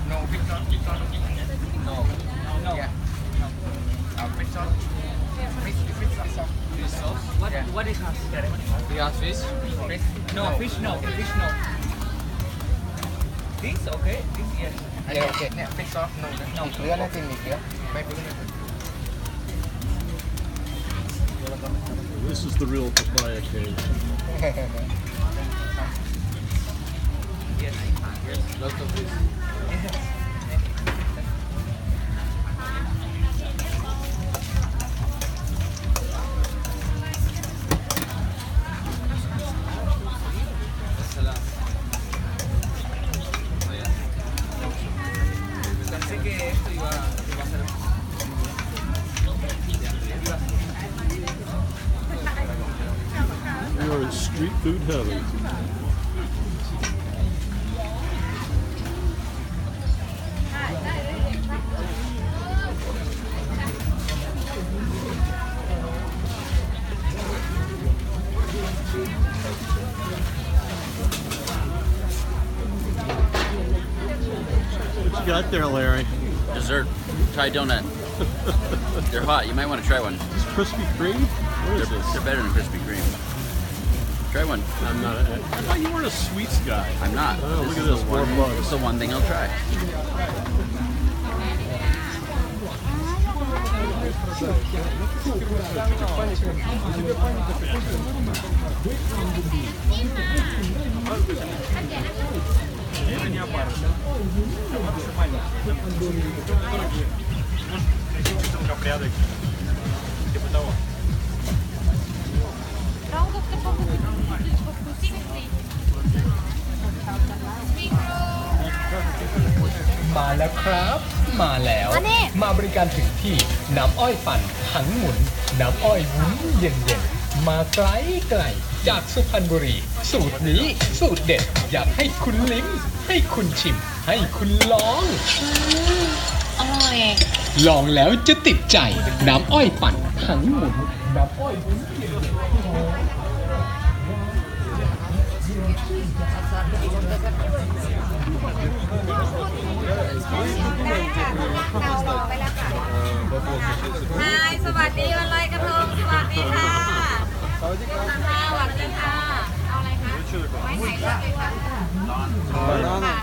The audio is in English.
No fish sauce. Fish sauce. No. No. Yeah. Fish sauce. Fish sauce. Fish sauce. What is sauce? We have fish. Fish. No fish. No fish. No. This okay. This yes. Yeah okay. Yeah. Fish sauce. No. No. มีเกลือนะจริงมีเกลือไม่เกลือ This is the real papaya cake. Yes. Yes. Lots of fish. Yes. Pensé que esto iba a ser. We are in street food heaven. 'What you got there, Larry? Dessert, Thai donut. They're hot. You might want to try one. It's Krispy Kreme? What is this? They're better than Krispy Kreme. Try one. I'm not. I thought you weren't a sweets guy. I'm not. Oh, look is at this. the More one. bugs. This is the one thing I'll try.มาแล้วครับมาแล้วมาบริการถึงที่น้ำอ้อยปั่นหังหมุนน้ำอ้อยวุ้นเย็นๆมาไกลไกลจากสุพรรณบุรีสูตรนี้สูตรเด็ดอยากให้คุณลิ้มให้คุณชิมให้คุณลอง อร่อย ลองแล้วจะติดใจน้ำอ้อยปั่นหังหมุนน้ำอ้อยวุ้นเย็นฮายสวัสดีวันลอยกระทงสวัสดีค่ะสวัสดีค่ะเอาอะไรคะไว้ไหนเลือกเลยค่ะ